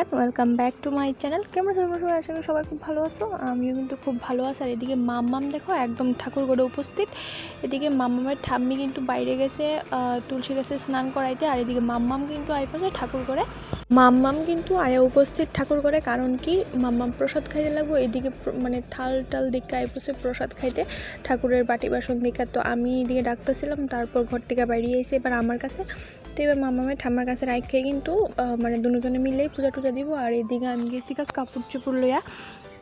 Everyone, welcome back to my channel. কেমন সবাই আশা করি সবাই খুব ভালো আছো। আমিও কিন্তু খুব ভালো আছি। আর এদিকে মাম্মাম দেখো একদম ঠাকুরঘরে উপস্থিত। এদিকে মাম্মামের ঠাম্মি কিন্তু বাইরে গেছে তুলসী গাছে স্নান করাইতে। আর এদিকে মাম্মাম কিন্তু আইপাশে ঠাকুরঘরে। মাম্মাম কিন্তু আয়া উপস্থিত ঠাকুরঘরে, কারণ কি মাম্মাম প্রসাদ খাইতে লাগবো। এদিকে মানে থাল টাল দিকে আইপসে প্রসাদ খাইতে ঠাকুরের বাটি বাসন দিকে। তো আমি এদিকে ডাকতেছিলাম, তারপর ঘর থেকে বাইরে এসে এবার আমার কাছে। তো এবার মাম্মামের ঠাম্মার কাছে রাখে কিন্তু মানে দুজনে মিলেই পূজা টুজা দিব। আর এদিকে আমি গেছি কাপড় চোপড় লইয়া,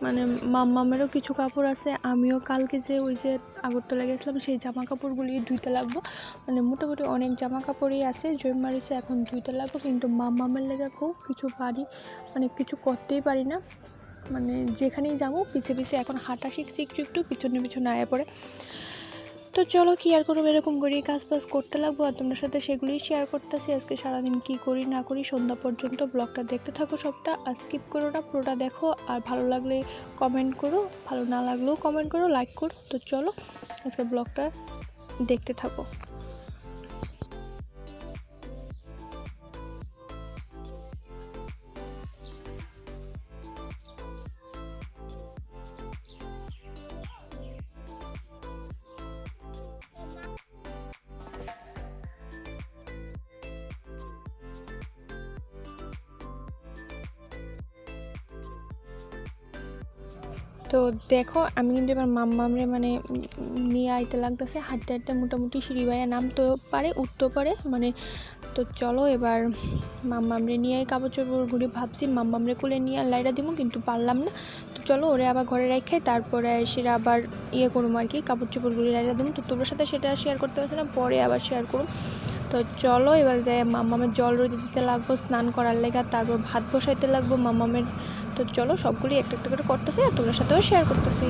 মানে মাম্মামেরও কিছু কাপড় আছে। আমিও কালকে যে ওই যে আগরতলা গেছিলাম সেই জামা কাপড়গুলি ধুইতে লাগবো। মানে মোটামুটি অনেক জামা কাপড়ই আছে জয়েন মারিছে, এখন ধুইতে লাগবো। কিন্তু মাম্মামের লেগে খুব কিছু পারি, মানে কিছু করতেই পারি না। মানে যেখানেই যাবো পিছে পিছে এখন হাঁটা শিখছি একটু পিছনে পিছনে আয়া পড়ে। তো চলো কি আর করবো, এরকম করে কাজ বাজ করতে লাগবো। আর তোমার সাথে সেগুলোই শেয়ার করতেছি আজকে সারাদিন কি করি না করি। সন্ধ্যা পর্যন্ত ব্লগটা দেখতে থাকো, সবটা আর স্কিপ করো না, পুরোটা দেখো। আর ভালো লাগলে কমেন্ট করো, ভালো না লাগলেও কমেন্ট করো, লাইক করো। তো চলো আজকে ব্লগটা দেখতে থাকো। তো দেখো আমি কিন্তু এবার মাম্মামরে মানে নিয়ে আইতে লাগতেছে হাঁটতে হাঁটতে। মোটামুটি সিঁড়ি বাইয়া নামতেও পারে উঠতেও পারে মানে। তো চলো এবার মাম্মামরে নিয়ে কাপড় চোপড় ঘুরে ভাবছি মাম্মামরে কোলে নিয়ে লাইটা দিব, কিন্তু পারলাম না। তো চলো ওরে আবার ঘরে রেখে তারপরে সেটা আবার করুম আর কি, কাপড় চোপড় ঘুরে লাইটা দিব। তো তোমার সাথে সেটা শেয়ার করতে পারছি না, পরে আবার শেয়ার করুম। তো চলো এবার যাই মাম্মামের জল রোদে দিতে লাগবো স্নান করার লেগে, তারপর ভাত বসাইতে লাগবো মাম্মামের। তো চলো সবগুলি একটা একটা করে করতেছি আর তোমার সাথেও শেয়ার করতেছি।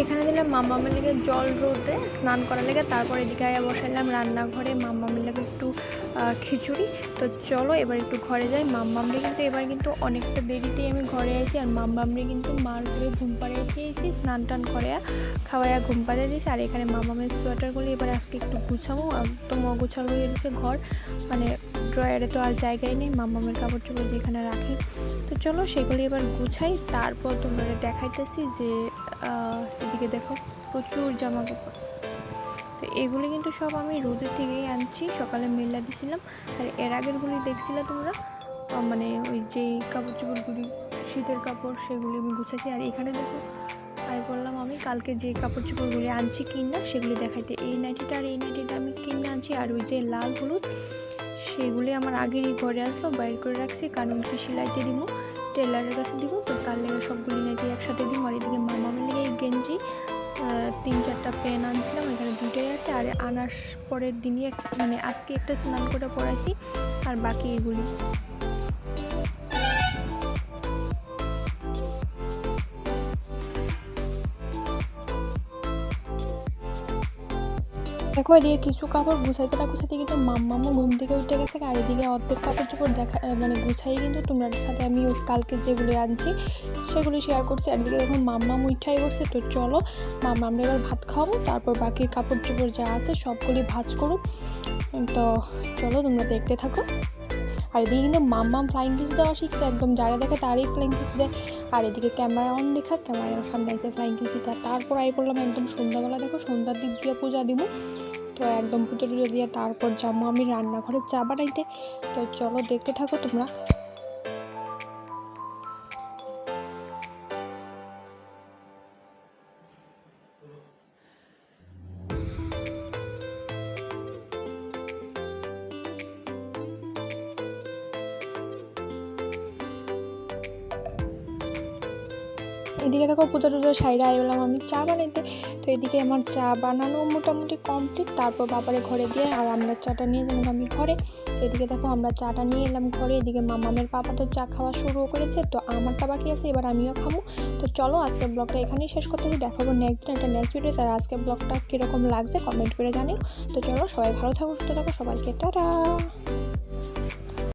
এখানে দিলাম মাম্মামের লেগে জল রোদে স্নান করার লেগে, তারপর এদিকে বসাইলাম রান্নাঘরে মাম্মামের লেগে একটু খিচুড়ি। তো চলো এবার একটু ঘরে যাই। মাম্মামরে কিন্তু এবার কিন্তু অনেকটা দেরিতেই আমি ঘরে আইছি। আর মাম্মামরে কিন্তু মার ঘরে ঘুম পাড়িয়ে খেয়েছি, স্নান টান করে খাওয়াইয়া ঘুম পাড়িয়ে দিয়েছি। আর এখানে মাম্মামের সোয়েটারগুলি এবার আজকে একটু গুছাবো, একদম অগুছালো হয়ে গেছে ঘর, মানে ড্রয়ারে তো আর জায়গায় নেই মাম্মামের কাপড় চোপড় যেখানে রাখি। তো চলো সেগুলি এবার গুছাই, তারপর তোমরা দেখাইতেছি যে এদিকে দেখো প্রচুর জামা কাপড়। তো এগুলি কিন্তু সব আমি রোদের থেকেই আনছি, সকালে মেলা দিছিলাম। আর এর আগেরগুলি দেখছিলে তোমরা, মানে ওই যেই কাপড় চোপড়গুলি শীতের কাপড় সেগুলি আমি গুছাইছি। আর এখানে দেখো আই বললাম আমি কালকে যে কাপড় চোপড়গুলি আনছি কিনা সেগুলি দেখাইতে। এই নাইটিটা আর এই নাইটিটা আমি কিনে আনছি। আর ওই যে লাল হলুদ সেগুলি আমার আগেরই ঘরে আসলো, বাইর করে রাখছি, কারণ কি সেলাইতে দিব, টেলারের কাছে দিব। তো তার লেগে সবগুলি নাইটি একসাথে দিব। আর এদিকে মামামের লেগে এই গেঞ্জি 3-4টা পেন আনছিলাম, এখানে দুটোই আছে। আর আনার পরের দিনই মানে আজকে একটা স্নান করে পরাইছি, আর বাকি এগুলি। দেখো এদিকে কিছু কাপড় গুছাইতে না গুছাইতে কিন্তু মাম্মামও ঘুম থেকে উঠে গেছে। আর এদিকে অর্ধেক কাপড় চোপড় দেখা মানে গুছাই কিন্তু তোমার সাথে আমি ওই কালকে যেগুলি আনছি সেগুলি শেয়ার করছি। আর এদিকে দেখো মাম্মাম উঠাই বসছে। তো চলো মাম্মামরা এবার ভাত খাওয়াবো, তারপর বাকি কাপড় চোপড় যা আছে সবগুলি ভাঁজ করো। তো চলো তোমরা দেখতে থাকো। আর এদিকে কিন্তু মাম্মাম ফ্লাইং কিস দেওয়া শিখছে, একদম যারা দেখে তারই ফ্লাইং কিস দেয়। আর এদিকে ক্যামেরা অন দেখা, ক্যামেরার সামনে আছে ফ্লাইং কিস দিতে। তারপর আই বললাম একদম সন্ধ্যাবেলা, দেখো সন্ধ্যার দিক দিয়ে পূজা দিব। তো একদম পুজো টুজো দিয়ে তারপর যাবো আমি রান্নাঘরে চা বানাইতে। তো চলো দেখতে থাকো তোমরা। এদিকে দেখো পুজো টুজো সাইডে এলাম আমি চা বানাইতে। তো এদিকে আমার চা বানানো মোটামুটি কমপ্লিট। তারপর বাবারে ঘরে দিয়ে আর আমরা চাটা নিয়ে যেলাম আমি ঘরে। এদিকে দেখো আমরা চাটা নিয়ে এলাম ঘরে। এদিকে মামামের পাপা তো চা খাওয়া শুরু করেছে, তো আমারটা বাকি আছে, এবার আমিও খাবো। তো চলো আজকের ব্লগটা এখানেই শেষ করতে হবে, দেখাবো নেক্সট দিন একটা নেক্সট ভিডিও। তার আজকের ব্লগটা কীরকম লাগছে কমেন্ট করে জানিও। তো চলো সবাই ভালো থাকো, সুস্থ থাকো, সবাইকে টাটা।